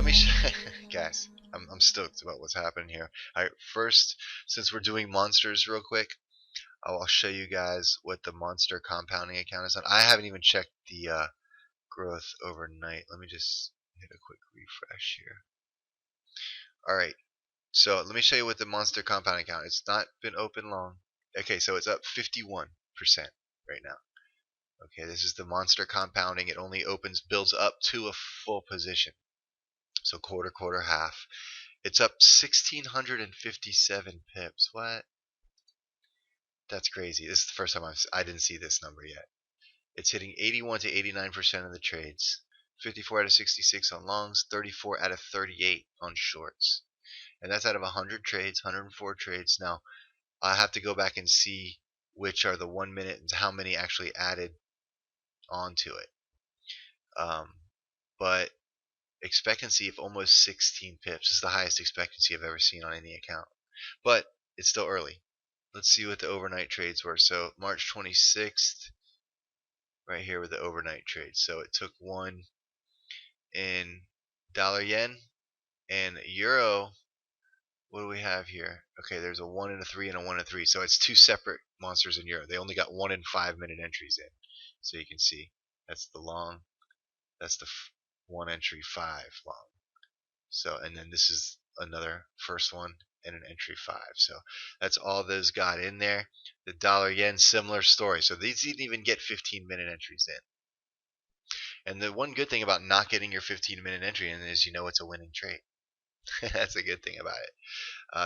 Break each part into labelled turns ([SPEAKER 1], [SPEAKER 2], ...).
[SPEAKER 1] me guys, I'm stoked about what's happening here. Alright, first, since we're doing monsters real quick, I'll show you guys what the monster compounding account is on. I haven't even checked the growth overnight. Let me just hit a quick refresh here. Alright, so let me show you what the monster compounding account. It's not been open long. Okay, so it's up 51% right now. Okay, this is the monster compounding. It only builds up to a full position. So quarter, quarter, half. It's up 1,657 pips. What? That's crazy. This is the first time I didn't see this number yet. It's hitting 81 to 89% of the trades. 54 out of 66 on longs, 34 out of 38 on shorts. And that's out of 100 trades, 104 trades. Now, I have to go back and see which are the 1 minute and how many actually added onto it. But expectancy of almost 16 pips is the highest expectancy I've ever seen on any account. But it's still early. Let's see what the overnight trades were. So March 26th, right here with the overnight trades. So it took one in dollar yen and euro. What do we have here? Okay, there's a 1 and a 3 and a 1 and a 3. So it's two separate monsters in euro. They only got 1 and 5 minute entries in. So you can see that's the long. That's the one entry 5 long. So, and then this is another first one and an entry 5. So that's all those got in there. The dollar yen, similar story. So these didn't even get 15-minute entries in. And the one good thing about not getting your 15-minute entry in is you know it's a winning trade. That's a good thing about it.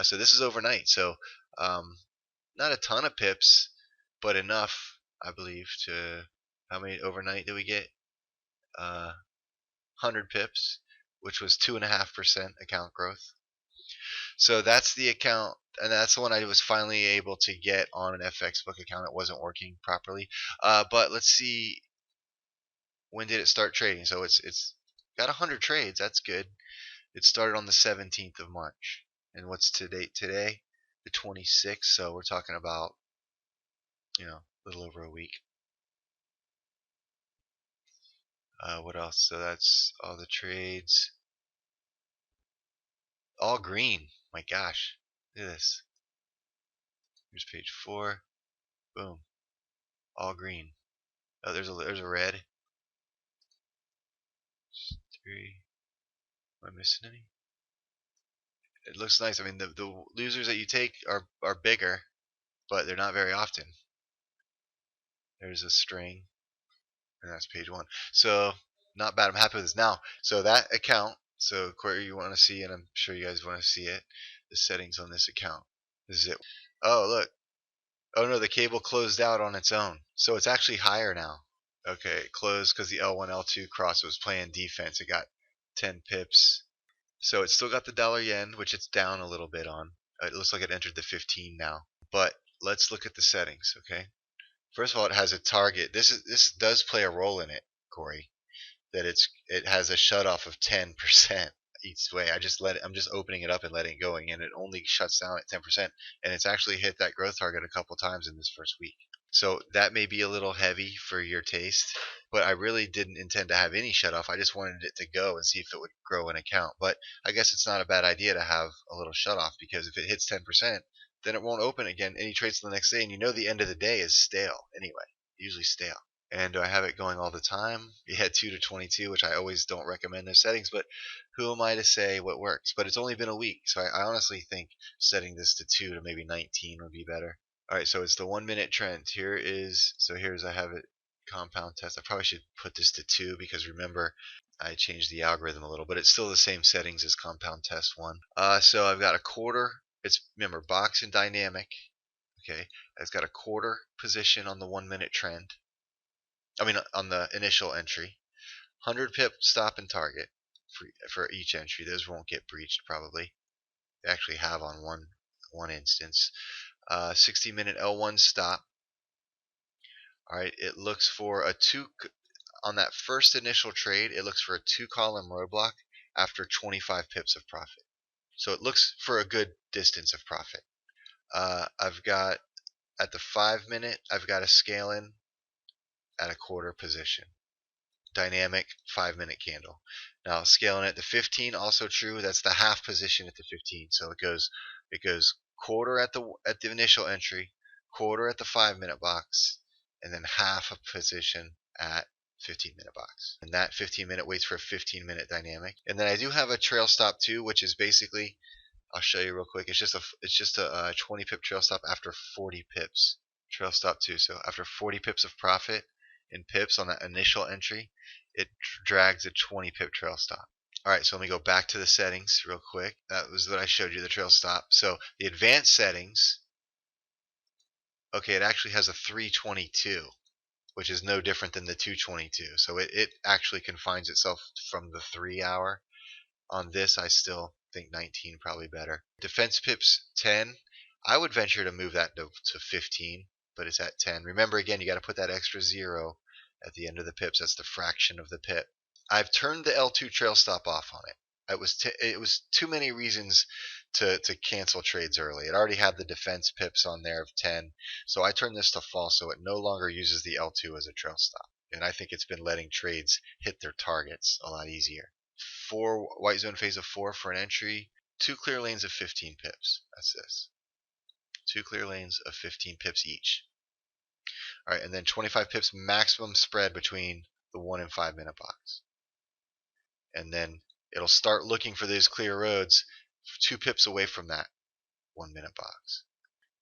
[SPEAKER 1] So this is overnight. So not a ton of pips, but enough, I believe, to how many overnight did we get? 100 pips, which was 2.5% account growth. So that's the account, and that's the one I was finally able to get on an FX book account. It wasn't working properly. But let's see, when did it start trading? So it's got 100 trades. That's good. It started on the 17th of March. And what's today? Today, the 26th. So we're talking about, a little over a week. What else? So that's all the trades. All green. My gosh. Look at this. Here's page 4. Boom. All green. Oh, there's a red. 3. Am I missing any? It looks nice. I mean, the losers that you take are bigger, but they're not very often. There's a string, and that's page 1. So not bad. I'm happy with this. Now, so that account. So Corey, you want to see, and I'm sure you guys want to see it. The settings on this account. This is it. Oh, look. Oh no, the cable closed out on its own. So it's actually higher now. Okay, it closed because the L1, L2 cross was playing defense. It got 10 pips. So it's still got the dollar yen, which it's down a little bit on. It looks like it entered the 15 now. But let's look at the settings, okay? First of all, it has a target. This does play a role in it, Corey. That it has a shutoff of 10% each way. I'm just opening it up and letting it go, and it only shuts down at 10%, and it's actually hit that growth target a couple times in this first week. So that may be a little heavy for your taste, but I really didn't intend to have any shutoff. I just wanted it to go and see if it would grow an account. But I guess it's not a bad idea to have a little shutoff, because if it hits 10%, then it won't open again any trades till the next day, and you know the end of the day is stale anyway, usually stale. And do I have it going all the time? Yeah, 2 to 22, which I always don't recommend those settings, but who am I to say what works? But it's only been a week, so I honestly think setting this to 2 to maybe 19 would be better. Alright, so it's the 1 minute trend. Here's I have it compound test. I probably should put this to 2 because remember I changed the algorithm a little, but it's still the same settings as compound test 1. So I've got a quarter. Remember, box and dynamic. Okay, it's got a quarter position on the 1 minute trend. I mean, on the initial entry. 100 pip stop and target for each entry. Those won't get breached probably. They actually have on one instance. 60-minute L1 stop. Alright, it looks for on that first initial trade, it looks for a 2-column roadblock after 25 pips of profit. So it looks for a good distance of profit. I've got, at the 5 minute, I've got a scale in at a quarter position. dynamic 5-minute candle. Now scaling it to 15, also true. That's the half position at the 15. So it goes quarter at the initial entry, quarter at the 5-minute box, and then half a position at 15-minute box. And that 15-minute waits for a 15-minute dynamic. And then I do have a trail stop too, which is basically, I'll show you real quick. It's just a 20 pip trail stop after 40 pips. Trail stop too. So after 40 pips of profit in pips on that initial entry, it drags a 20 pip trail stop. Alright, so let me go back to the settings real quick. That was what I showed you, the trail stop. So the advanced settings, okay, it actually has a 322, which is no different than the 222. So it actually confines itself from the 3 hour. On this, I still think 19 probably better. Defense pips 10. I would venture to move that to 15, but it's at 10. Remember, again, you got to put that extra 0 at the end of the pips. That's the fraction of the pip. I've turned the L2 trail stop off on it. It was too many reasons to cancel trades early. It already had the defense pips on there of 10, so I turned this to false, so it no longer uses the L2 as a trail stop. And I think it's been letting trades hit their targets a lot easier. 4 white zone phase of 4 for an entry, 2 clear lanes of 15 pips. That's this. 2 clear lanes of 15 pips each. All right, and then 25 pips maximum spread between the 1 and 5-minute box. And then it'll start looking for these clear roads 2 pips away from that 1-minute box.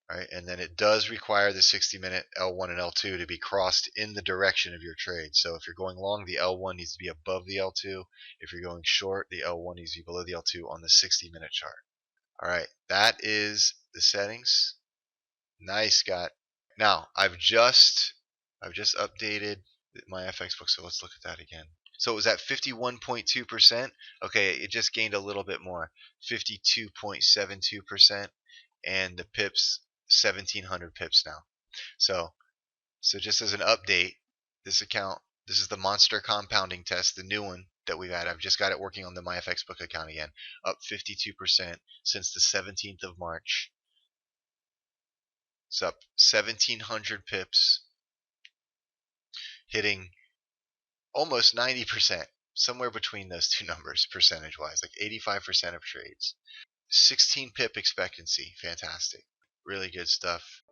[SPEAKER 1] All right, and then it does require the 60-minute L1 and L2 to be crossed in the direction of your trade. So if you're going long, the L1 needs to be above the L2. If you're going short, the L1 needs to be below the L2 on the 60-minute chart. All right, that is the settings. Nice, Scott. Now I've just updated my FX book, so let's look at that again. So it was at 51.2%. Okay, it just gained a little bit more, 52.72%, and the pips 1,700 pips now. So just as an update, this is the monster compounding test, the new one that we've had. I've just got it working on the MyFX book account again, up 52% since the 17th of March. It's up 1,700 pips, hitting almost 90%, somewhere between those two numbers percentage-wise, like 85% of trades. 16 pip expectancy, fantastic. Really good stuff.